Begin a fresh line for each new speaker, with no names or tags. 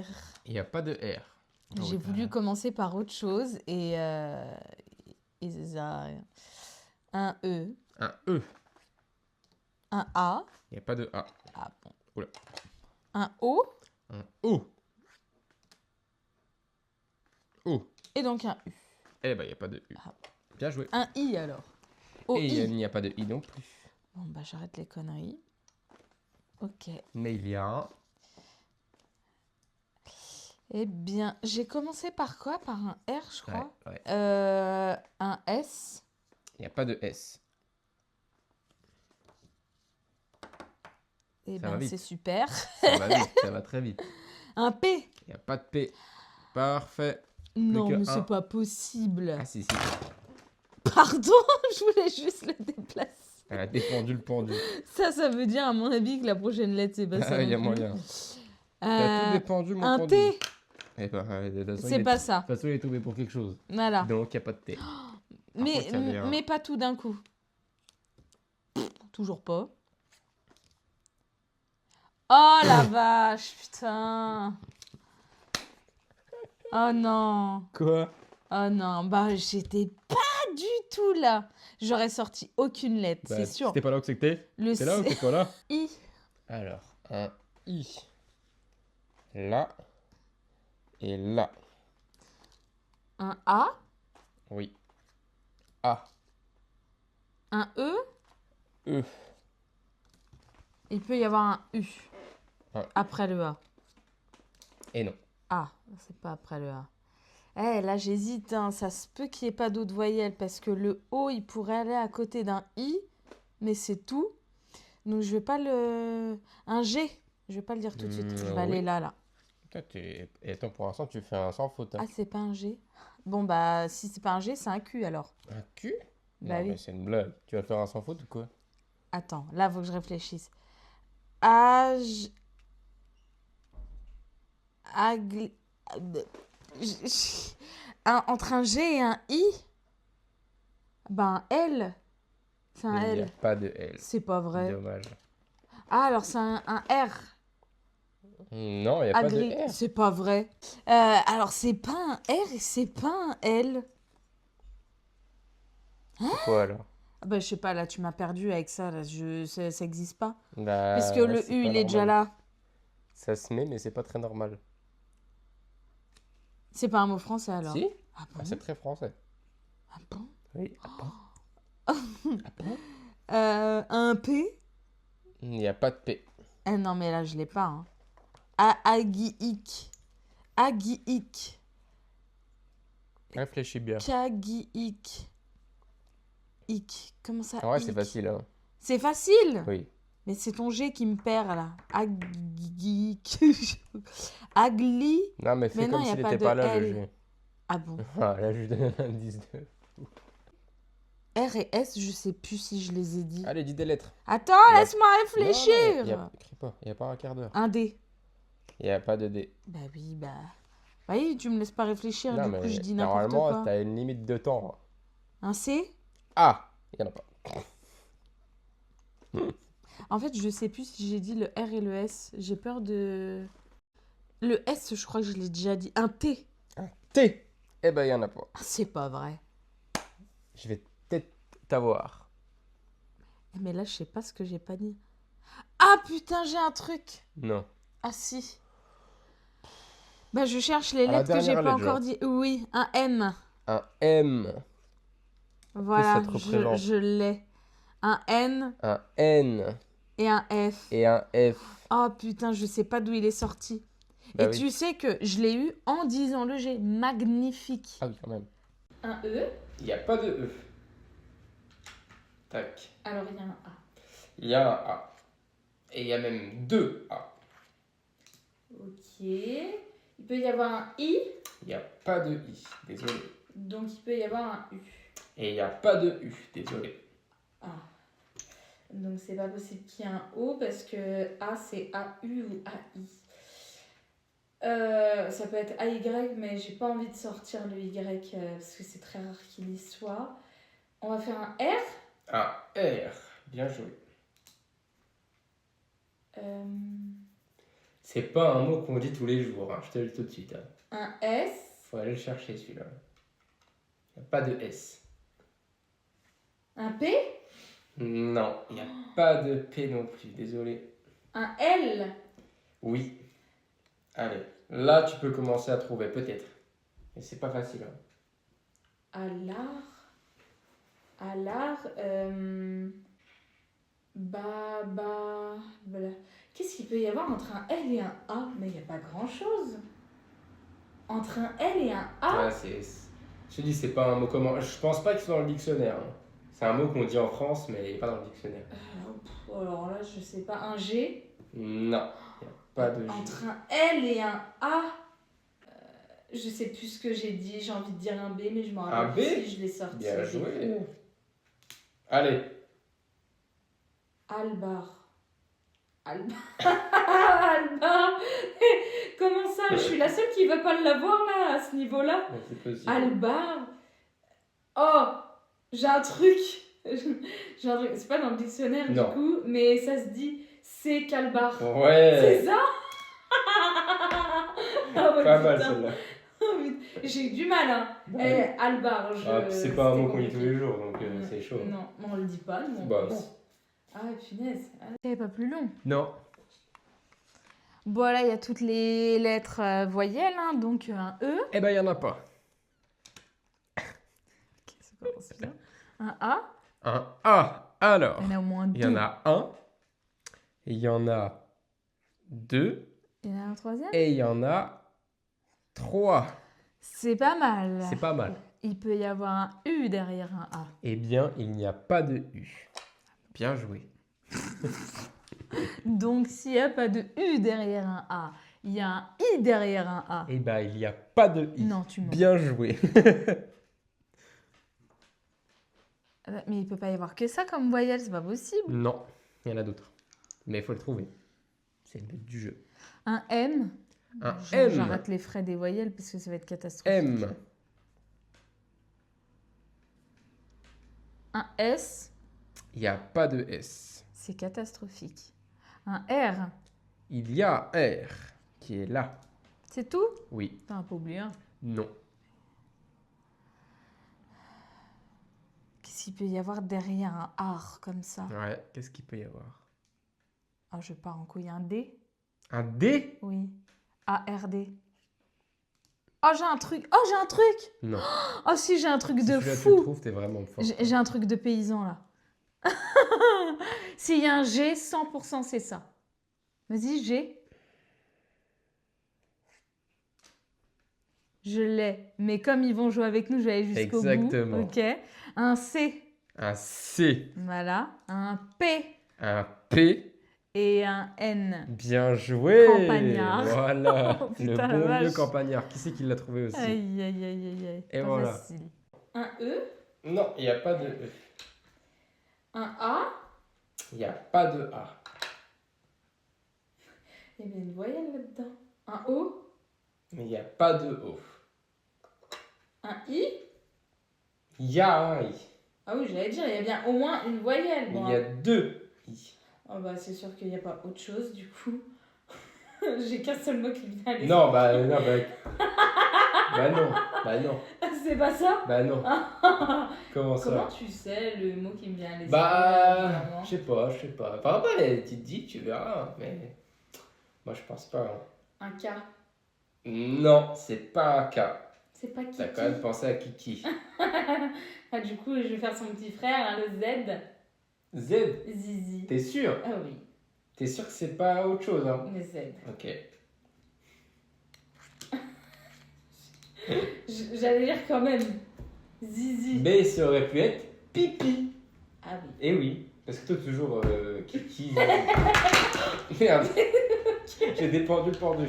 R.
Il n'y a pas de R. Ah
J'ai
oui,
voulu commencer par autre chose et ça... Un E,
Un E.
un A.
Il n'y a pas de A.
Ah bon.
Oula.
Un O
Un O. O.
et donc un U.
Eh ben, il n'y a pas de U.
Ah.
Bien joué.
Un I alors.
Et il
O-I.
n'y a pas de I non plus.
Bon, bah j'arrête les conneries. Ok.
Mais il y a un.
Eh bien, j'ai commencé par quoi? Par un R, je crois.
Ouais.
Un S.
Il n'y a pas de S.
Eh
Ça va
bien,
vite.
c'est super.
Ça va vite, ça va très vite.
Un P.
Il n'y a pas de P. Parfait.
Non,
que
mais
un.
c'est pas possible.
Ah si.
Pardon, je voulais juste le déplacer.
Elle a défendu le pendu.
Ça veut dire, à mon avis, que la prochaine lettre, c'est pas ça.
Ah, il y a
non plus.
moyen. T'as tout dépendu, mon
Un
pendu.
T.
Eh ben, de toute façon,
C'est pas ça.
De toute façon, il est tombé pour quelque chose.
Voilà.
Donc, il n'y a pas de T.
Mais,
contre, il y avait un.
mais pas tout d'un coup. Toujours pas. Oh la vache, putain. Oh non.
Quoi?
Oh non, bah j'étais pas du tout là. J'aurais sorti aucune lettre,
Bah,
c'est sûr.
C'était pas là où c'était?
Le
C'est là ou
C-
c'est quoi là?
I.
Alors, un I. Là. Et là.
Un A.
Oui. A.
Un E.
E.
Il peut y avoir un U.
Un U.
Après le A.
Et non.
Ah, c'est pas après le A. Eh, là j'hésite, hein. Ça se peut qu'il n'y ait pas d'autres voyelles parce que le O, il pourrait aller à côté d'un I, mais c'est tout. Donc je vais pas le... Un G, je vais pas le dire tout de suite. Je vais aller
oui.
là.
Toi, Et attends, pour l'instant, tu fais un sans faute. Hein.
Ah, c'est pas un G? Bon, bah, si c'est pas un G, c'est un Q alors.
Un Q?
Bah
Non,
oui.
mais c'est une blague. Tu vas faire un sans faute ou quoi?
Attends, là, faut que je réfléchisse. Ag... Ag... Entre un G et un I? Ben, un L. C'est un
Il n'y a
L.
pas de L.
C'est pas vrai.
Dommage.
Ah, alors c'est un R.
Non, il n'y a pas de
Agri...
R.
C'est pas vrai. Alors c'est pas un R et c'est pas un L.
C'est quoi alors?
Ah bah, je sais pas, là tu m'as perdu avec ça. Là, ça existe pas.
Bah,
Puisque le
c'est
U,
pas
il est déjà
normal.
là.
Ça se met, mais c'est pas très normal.
C'est pas un mot français alors.
Si?
Ah
Ah,
bon?
c'est très français.
Ah bon?
Oui. Ah bon? Ah bon?
Un P?
Il n'y a pas de P.
Eh non, mais là je l'ai pas. Hein. Agiik. Agiik.
Réfléchis bien.
Kagiik. Ik. Comment ça?
En vrai, c'est
ik
facile. Hein.
C'est facile?
Oui.
Mais c'est ton G qui me perd là. Agiik. Agli.
Non, mais fais
Mais non,
comme
y a
s'il
pas
n'était
de
pas là, le
L.
G.
Ah bon?
Ah, là, je lui donne un indice de...
R et S, je sais plus si je les ai dit.
Allez, dis des lettres.
Attends,
Y a-
laisse-moi réfléchir.
Crie pas, il n'y a pas un quart d'heure.
Un D.
Il n'y a pas de D.
Bah oui, bah. Bah oui, tu me laisses pas réfléchir,
Non,
du coup
mais
je dis n'importe
normalement,
quoi.
t'as une limite de temps.
Un C?
Ah, il n'y en a pas.
En fait, je sais plus si j'ai dit le R et le S. J'ai peur de... Le S, je crois que je l'ai déjà dit. Un T.
Un T. Eh ben, il n'y en a pas.
Ah, c'est pas vrai.
Je vais peut-être t'avoir.
Mais là, je sais pas ce que j'ai pas dit. Ah putain, j'ai un truc.
Non.
Ah si. Bah je cherche les
À la
lettres que j'ai
dernière
pas
lettre,
encore dit. Oui, un M.
Un M.
Voilà,
ça te représente?
je l'ai. Un N
Un N.
et un F.
Et un F.
Oh putain, je sais pas d'où il est sorti.
Bah
Et
oui.
tu sais que je l'ai eu en disant le G. Magnifique.
Ah oui, quand même.
Un E.
Il n'y a pas de E. Tac.
Alors il y a un A.
Il y a un A. Et il y a même deux A.
Ok. Il peut y avoir un I.
Il n'y a pas de I. Désolé.
Donc il peut y avoir un U.
Et il n'y a pas de U. Désolé.
Ah. Donc c'est pas possible qu'il y ait un O parce que A c'est AU ou AI. Ça peut être AY, mais j'ai pas envie de sortir le Y parce que c'est très rare qu'il y soit. On va faire un R.
Un R. Bien joué. C'est pas un mot qu'on dit tous les jours, hein, je te le dis tout de suite. Hein.
Un S.
Faut aller le chercher celui-là. Il n'y a pas de S.
Un P.
Non, il n'y a pas de P non plus, désolé.
Un L.
Oui. Allez, là tu peux commencer à trouver, peut-être. Mais c'est pas facile. Hein.
Allard. Voilà. Qu'est-ce qu'il peut y avoir entre un L et un A? Mais il n'y a pas grand-chose. Entre un L et un A?
Ouais, je te dis, c'est pas un mot commun. Je pense pas qu'il soit dans le dictionnaire. Hein. C'est un mot qu'on dit en France, mais il n'est pas dans le dictionnaire.
Alors là, je sais pas. Un G?
Non, il n'y a pas de G.
Entre un L et un A? Je sais plus ce que j'ai dit. J'ai envie de dire un B, mais je m'en rappelle
Un B?
plus si je l'ai sorti.
Bien joué. Allez.
Albar. Comment ça? Je suis la seule qui ne va pas l'avoir là, à ce niveau-là.
Ouais, c'est possible.
Albar. Oh, j'ai un truc. C'est pas dans le dictionnaire
Non.
du coup, mais ça se dit c'est calbar.
Ouais.
C'est ça? Ah ouais,
Pas
putain.
mal celle-là.
Oh, putain. J'ai eu du mal. Hein. Albar.
Puis c'est pas un
c'était
mot qu'on dit tous
compliqué.
les jours, donc c'est chaud.
Non, on le dit pas. Non.
Bah,
Bon. Ah, punaise. C'est pas plus long.
Non.
Bon, là, il y a toutes les lettres voyelles, hein, donc un E.
Eh ben, il n'y en a pas.
Ça commence bien. Un A.
Un A. Alors,
Il y en a au moins deux.
il y en a un. Il y en a deux.
Il y en a un troisième.
Et il y en a trois.
C'est pas mal.
C'est pas mal.
Il peut y avoir un U derrière un A.
Eh bien, il n'y a pas de U. Bien joué.
Donc, s'il n'y a pas de U derrière un A, il y a un I derrière un A.
Eh bien, il n'y a pas de I.
Non, tu mens.
Bien joué.
Mais il peut pas y avoir que ça comme voyelle, c'est pas possible.
Non, il y en a d'autres. Mais il faut le trouver. C'est le but du jeu.
Un M.
Un M.
J'arrête les frais des voyelles parce que ça va être catastrophique.
M.
Un S.
Il n'y a pas de S.
C'est catastrophique. Un R.
Il y a R qui est là.
C'est tout?
Oui.
T'as pas oublié un.
Non.
Qu'est-ce qu'il peut y avoir derrière un R comme ça?
Ouais, qu'est-ce qu'il peut y avoir?
Ah, je pars en couille. Un D?
Un D?
Oui. A-R-D. Oh, j'ai un truc. Oh, j'ai un truc.
Non.
Oh, si, j'ai un truc
Si
de
celui-là, tu le
fou.
trouves, t'es vraiment fort.
J'ai un truc de paysan, là. S'il y a un G, 100% c'est ça. Vas-y, G. Je l'ai. Mais comme ils vont jouer avec nous, je vais aller jusqu'au bout.
Exactement.
Ok. Un C.
Un C.
Voilà. Un P.
Un P.
Et un N.
Bien joué.
Campagnard.
Voilà.
Oh,
Le
putain, la
bon vieux
vache.
campagnard. Qui c'est qui l'a trouvé aussi?
Aïe, aïe, aïe, aïe, aïe.
Et
Pas
voilà.
facile. Un E.
Non, il n'y a pas de E.
Un A.
Il n'y a pas de A.
Il y avait une voyelle là-dedans. Un O.
Mais il n'y a pas de O.
Un I.
Il y a un I.
Ah oui, j'allais dire, il y a bien au moins une voyelle.
Mais
Bon,
il y a deux I.
oh bah, c'est sûr qu'il n'y a pas autre chose, du coup. J'ai qu'un seul mot qui me vient à l'esprit.
Non, bah non. Bah non.
C'est pas ça?
Bah non. Comment ça?
Comment tu sais le mot qui me vient à l'esprit?
Bah,
vraiment
je sais pas. Par rapport à tu te dis, tu verras. Mais moi, je pense pas. Hein.
Un K.
Non, c'est pas un K.
C'est pas Kiki.
T'as quand même pensé à Kiki.
Ah, du coup, je vais faire son petit frère, hein, le Z.
Z.
Zizi.
T'es sûr?
Ah oui,
T'es sûr que c'est pas autre chose, hein?
le Z.
Ok.
J'allais dire quand même. Zizi.
B, ça aurait pu être pipi.
Ah oui.
Eh oui, parce que toi, toujours Kiki. Merde. J'ai dépendu le pendu.